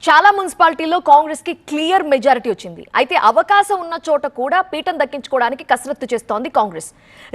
చాలా మున్సిపాలిటీల్లో కాంగ్రెస్ కి క్లియర్ మెజారిటీ వచ్చింది. అయితే అవకాశం ఉన్న చోట కూడా పీఠం దక్కించుకోవడానికి కసరత్తు చేస్తోంది కాంగ్రెస్.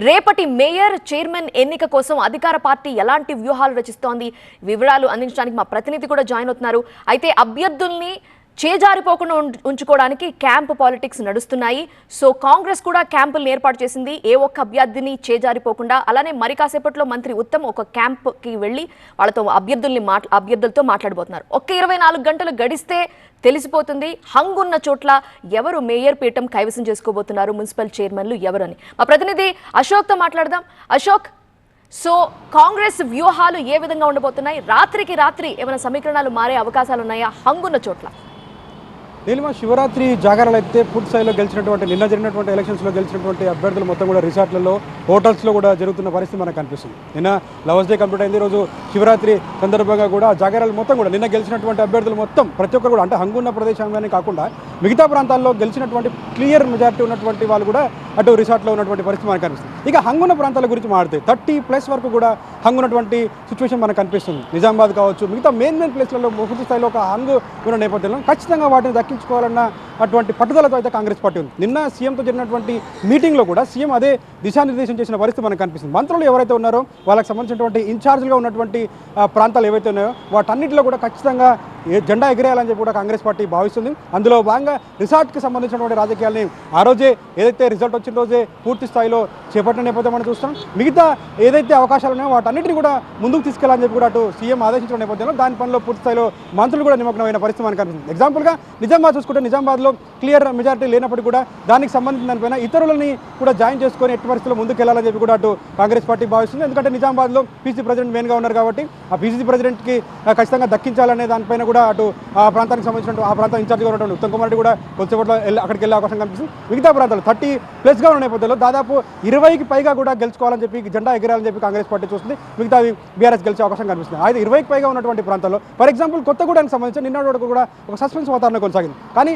రేపటి మేయర్, చైర్మన్ ఎన్నిక కోసం అధికార పార్టీ ఎలాంటి వ్యూహాలు రచిస్తోంది? వివరాలు అందించడానికి మా ప్రతినిధి కూడా జాయిన్ అవుతున్నారు. అయితే అభ్యర్థుల్ని చేజారిపోకుండా ఉంచుకోవడానికి క్యాంప్ పాలిటిక్స్ నడుస్తున్నాయి. సో కాంగ్రెస్ కూడా క్యాంపులను ఏర్పాటు చేసింది, ఏ ఒక్క అభ్యర్థిని చేజారిపోకుండా. అలానే మరి కాసేపట్లో మంత్రి ఉత్తమ్ ఒక క్యాంప్కి వెళ్ళి వాళ్ళతో అభ్యర్థులతో మాట్లాడబోతున్నారు. ఒక్క 24 గంటలు గడిస్తే తెలిసిపోతుంది హంగున్న చోట్ల ఎవరు మేయర్ పీఠం కైవసం చేసుకోబోతున్నారు, మున్సిపల్ చైర్మన్లు ఎవరు అని. మా ప్రతినిధి అశోక్తో మాట్లాడదాం. అశోక్, సో కాంగ్రెస్ వ్యూహాలు ఏ విధంగా ఉండబోతున్నాయి? రాత్రికి రాత్రి ఏమైనా సమీకరణాలు మారే అవకాశాలు ఉన్నాయా హంగున్న చోట్ల? నీలిమ, శివరాత్రి జాగారాలు అయితే పూర్తి స్థాయిలో గెలిచినటువంటి నిన్న జరిగినటువంటి ఎలక్షన్స్లో గెలిచినటువంటి అభ్యర్థులు మొత్తం కూడా రిసార్ట్లలో, హోటల్స్లో కూడా జరుగుతున్న పరిస్థితి మనకు కనిపిస్తుంది. నిన్న లవర్స్ డే కంప్లీట్ అయింది. ఈరోజు శివరాత్రి సందర్భంగా కూడా జాగారాలు మొత్తం కూడా నిన్న గెలిచినటువంటి అభ్యర్థులు మొత్తం ప్రతి ఒక్కరు కూడా, అంటే హంగున్న ప్రదేశంగానే కాకుండా మిగతా ప్రాంతాల్లో గెలిచినటువంటి క్లియర్ మెజారిటీ ఉన్నటువంటి వాళ్ళు కూడా అటు రిసార్ట్లో ఉన్నటువంటి పరిస్థితి మనకు కనిపిస్తుంది. ఇక హంగున్న ప్రాంతాల గురించి మాట్లాడితే 30+ వరకు కూడా హంగున్నటువంటి సిచ్యువేషన్ మనకు కనిపిస్తుంది. నిజామాబాద్ కావచ్చు, మిగతా మెయిన్ ప్లేస్లలో పూర్తి స్థాయిలో ఒక హంగు ఉన్న నేపథ్యంలో ఖచ్చితంగా వాటిని దక్కించుకోవాలన్న అటువంటి పట్టుదలతో అయితే కాంగ్రెస్ పార్టీ ఉంది. నిన్న సీఎంతో జరిగినటువంటి మీటింగ్లో కూడా సీఎం అదే దిశానిర్దేశం చేసిన పరిస్థితి మనకు కనిపిస్తుంది. మంత్రులు ఎవరైతే ఉన్నారో వాళ్ళకి సంబంధించినటువంటి ఇన్ఛార్జ్గా ఉన్నటువంటి ప్రాంతాలు ఏవైతే ఉన్నాయో వాటన్నిటిలో కూడా ఖచ్చితంగా జెండా ఎగిరేయాలని చెప్పి కూడా కాంగ్రెస్ పార్టీ భావిస్తుంది. అందులో భాగంగా రిసార్ట్కి సంబంధించినటువంటి రాజకీయాలని ఆ రోజే ఏదైతే రిజల్ట్ వచ్చిన రోజే పూర్తి స్థాయిలో చేపట్టిన నేపథ్యం మనం చూస్తాం. మిగతా ఏదైతే అవకాశాలు ఉన్నాయో వాటన్నిటిని కూడా ముందుకు తీసుకెళ్లాలని చెప్పి కూడా అటు సీఎం ఆదేశించిన నేపథ్యంలో దాని పనిలో పూర్తి స్థాయిలో మంత్రులు కూడా నిమగ్నమైన పరిస్థితి మనకు కనిపిస్తుంది. ఎగ్జాంపుల్గా నిజామాబాద్ చూసుకుంటే నిజామాబాద్లో క్లియర్ మెజారిటీ లేనప్పటికీ కూడా దానికి సంబంధించిన దానిపైన ఇతరులని కూడా జాయిన్ చేసుకొని ఎట్టి పరిస్థితుల్లో ముందుకు వెళ్ళాలని చెప్పి కూడా అటు కాంగ్రెస్ పార్టీ భావిస్తుంది. ఎందుకంటే నిజామాబాద్లో పీసీ ప్రెసిడెంట్ మెయిన్గా ఉన్నారు కాబట్టి ఆ పీసీ ప్రెసిడెంట్కి ఖచ్చితంగా దక్కించాలనే దానిపైన కూడా అటు ఆ ప్రాంతానికి సంబంధించిన ఆ ప్రాంతం ఇన్ఛార్జ్గా ఉన్నటువంటి ఉత్తమ్ కుమార్ రెడ్డి కూడా కొద్దిసేపట్లో అక్కడికి వెళ్ళే అవకాశం కనిపిస్తుంది. మిగతా ప్రాంతాలు 30+ ఉన్న నేపథ్యంలో దాదాపు 20కి పైగా కూడా గెలుచుకోవాలని చెప్పి జెండా ఎగిరాలని చెప్పి కాంగ్రెస్ పార్టీ చూస్తుంది. మిగతావి బీఆర్ఎస్ గెలిచే అవకాశం కనిపిస్తుంది. అయితే 20కి పైగా ఉన్నటువంటి ప్రాంతాల్లో ఫర్ ఎగ్జాంపుల్ కొత్తగూడెనికి సంబంధించి నిన్న వరకు కూడా ఒక సస్పెన్స్ వాతావరణం కొనసాగింది. కానీ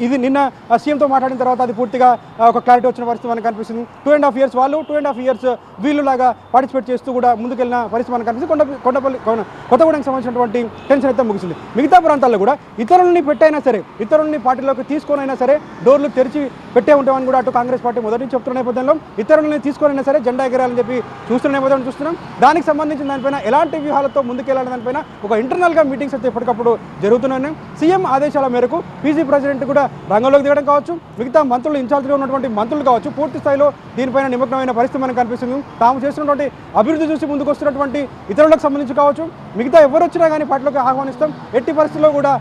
ఇది నిన్న సీఎంతో మాట్లాడిన తర్వాత అది పూర్తిగా ఒక క్లారిటీ వచ్చిన పరిస్థితి మనకు కనిపిస్తుంది. 2.5 years వాళ్ళు, 2.5 years వీళ్ళులాగా పార్టిసిపేట్ చేస్తూ కూడా ముందుకెళ్ళిన పరిస్థితి మనకు కనిపిస్తుంది. కొత్తగూడెనికి సంబంధించినటువంటి టెన్షన్ అయితే ముగిసింది. మిగతా ప్రాంతాల్లో కూడా ఇతరులని పెట్టైనా సరే, ఇతరులని పార్టీలోకి తీసుకొనైనా సరే డోర్లు తెరిచి పెట్టే ఉంటామని కూడా అటు కాంగ్రెస్ పార్టీ మొదటి నుంచి చెప్తున్న నేపథ్యంలో ఇతరులని తీసుకొనైనా సరే జెండా ఎగరాలని చెప్పి చూస్తున్న నేపథ్యం చూస్తున్నాం. దానికి సంబంధించిన దానిపైన ఎలాంటి వ్యూహాలతో ముందుకెళ్లాలని దానిపైన ఒక ఇంటర్నల్గా మీటింగ్స్ అయితే ఎప్పటికప్పుడు జరుగుతున్నాయి. సీఎం ఆదేశాల మేరకు పీసీ ప్రెసిడెంట్ కూడా రంగంలోకి దిగడం కావచ్చు, మిగతా మంత్రులు ఇన్ఛార్జ్గా ఉన్నటువంటి మంత్రులు కావచ్చు పూర్తి స్థాయిలో దీనిపైన నిమగ్నమైన పరిస్థితి మనకు కనిపిస్తుంది. తాము చేస్తున్నటువంటి అభివృద్ధి చూసి ముందుకు వస్తున్నటువంటి ఇతరులకు సంబంధించి కావచ్చు, మిగతా ఎవరు వచ్చినా కానీ పార్టీలోకి ఆహ్వానిస్తాం, ఎట్టి పరిస్థితుల్లో కూడా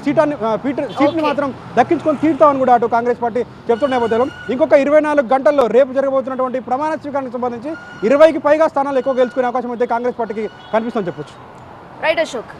సీట్ని మాత్రం దక్కించుకొని తీరుతామని కూడా అటు కాంగ్రెస్ పార్టీ చెప్తున్న నేపథ్యంలో ఇంకొక 24 గంటల్లో రేపు జరగబోతున్నటువంటి ప్రమాణ స్వీకారానికి సంబంధించి 20కి పైగా స్థానాలు ఎక్కువ గెలుచుకునే అవకాశం అయితే కాంగ్రెస్ పార్టీకి కనిపిస్తుందని చెప్పొచ్చు. రైట్ అశోక్.